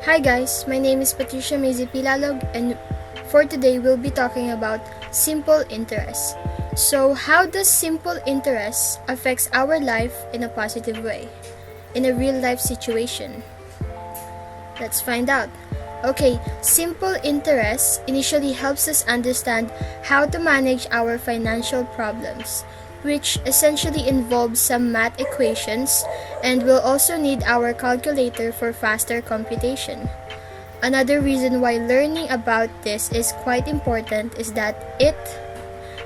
Hi guys, my name is Patricia Maisie Pilalog, and for today we'll be talking about simple interest. So how does simple interest affects our life in a positive way, in a real life situation? Let's find out. Okay, simple interest initially helps us understand how to manage our financial problems, which essentially involves some math equations and will also need our calculator for faster computation. Another reason why learning about this is quite important is that it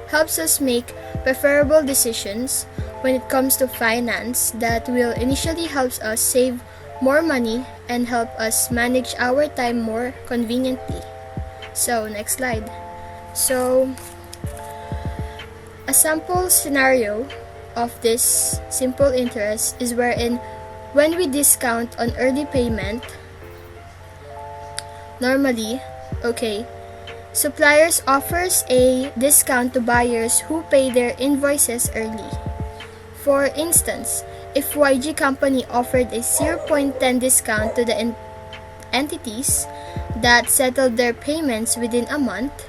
helps us make preferable decisions when it comes to finance that will initially help us save more money and help us manage our time more conveniently. So, next slide. So, a sample scenario of this simple interest is wherein when we discount on early payment, normally, suppliers offers a discount to buyers who pay their invoices early. For instance, if YG Company offered a 0.10 discount to the entities that settled their payments within a month,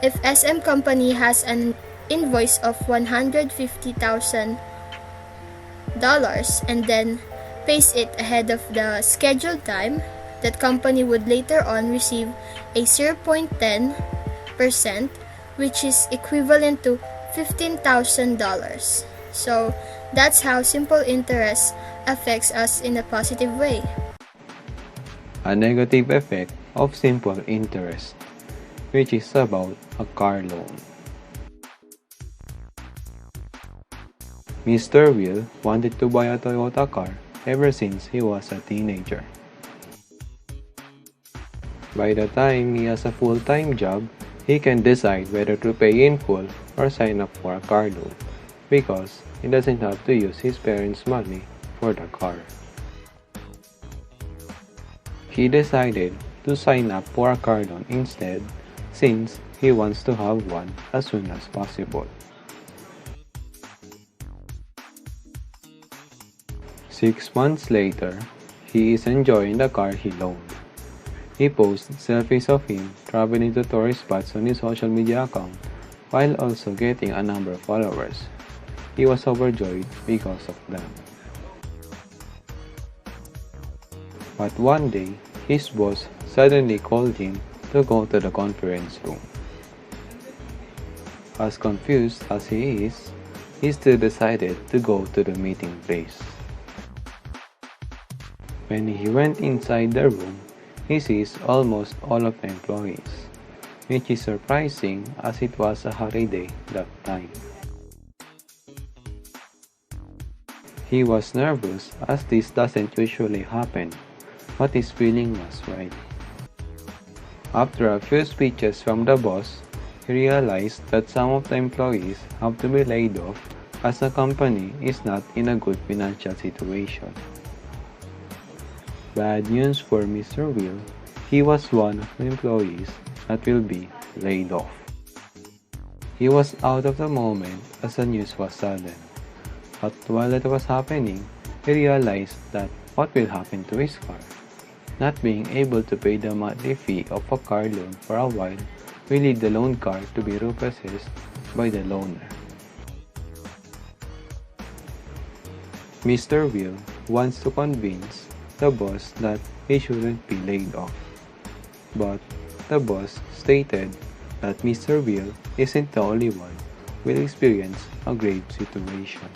if SM Company has an invoice of $150,000 and then pays it ahead of the scheduled time, that company would later on receive a 0.10%, which is equivalent to $15,000. So that's how simple interest affects us in a positive way. A negative effect of simple interest, which is about a car loan. Mr. Will wanted to buy a Toyota car ever since he was a teenager. By the time he has a full-time job, he can decide whether to pay in full or sign up for a car loan because he doesn't have to use his parents' money for the car. He decided to sign up for a car loan instead since he wants to have one as soon as possible. 6 months later, he is enjoying the car he loaned. He posts selfies of him traveling to tourist spots on his social media account while also getting a number of followers. He was overjoyed because of them. But one day, his boss suddenly called him to go to the conference room. As confused as he is, he still decided to go to the meeting place. When he went inside the room, he sees almost all of the employees, which is surprising as it was a holiday that time. He was nervous as this doesn't usually happen, but his feeling was right. After a few speeches from the boss, he realized that some of the employees have to be laid off as the company is not in a good financial situation. Bad news for Mr. Will, he was one of the employees that will be laid off. He was out of the moment as the news was sudden. But while it was happening, he realized that what will happen to his car. Not being able to pay the monthly fee of a car loan for a while will lead the loan car to be repossessed by the loaner. Mr. Will wants to convince the boss that he shouldn't be laid off. But the boss stated that Mr. Will isn't the only one who will experience a grave situation.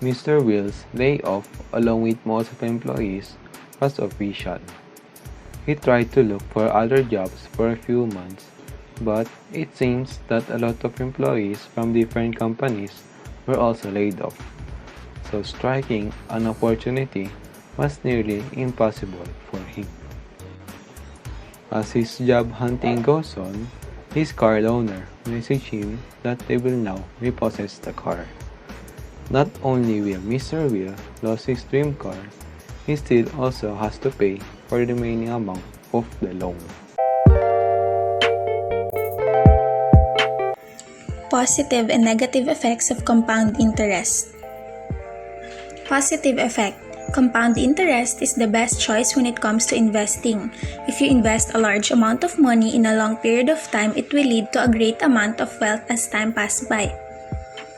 Mr. Will's layoff, along with most of the employees, was official. He tried to look for other jobs for a few months, but it seems that a lot of employees from different companies were also laid off, so striking an opportunity was nearly impossible for him. As his job hunting goes on, his car loaner messaged him that they will now repossess the car. Not only will Mr. Will lose his dream car, he still also has to pay for the remaining amount of the loan. Positive and negative effects of compound interest. Positive effect. Compound interest is the best choice when it comes to investing. If you invest a large amount of money in a long period of time, it will lead to a great amount of wealth as time passes by.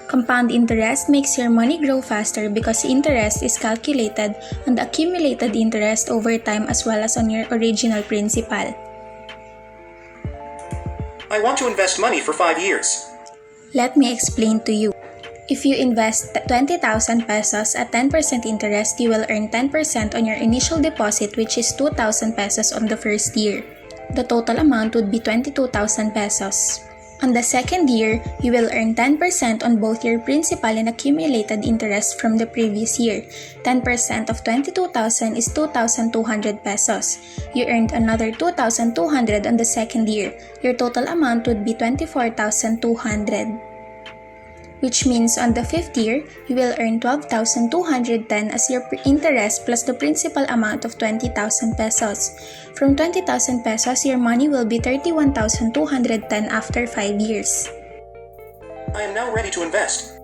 Compound interest makes your money grow faster because interest is calculated on the accumulated interest over time as well as on your original principal. I want to invest money for 5 years. Let me explain to you. If you invest 20,000 pesos at 10% interest, you will earn 10% on your initial deposit, which is 2,000 pesos on the first year. The total amount would be 22,000 pesos. On the second year, you will earn 10% on both your principal and accumulated interest from the previous year. 10% of 22,000 is 2,200 pesos. You earned another 2,200 on the second year. Your total amount would be 24,200. Which means on the fifth year, you will earn 12,210 as your interest plus the principal amount of 20,000 pesos. From 20,000 pesos, your money will be 31,210 after 5 years. I am now ready to invest.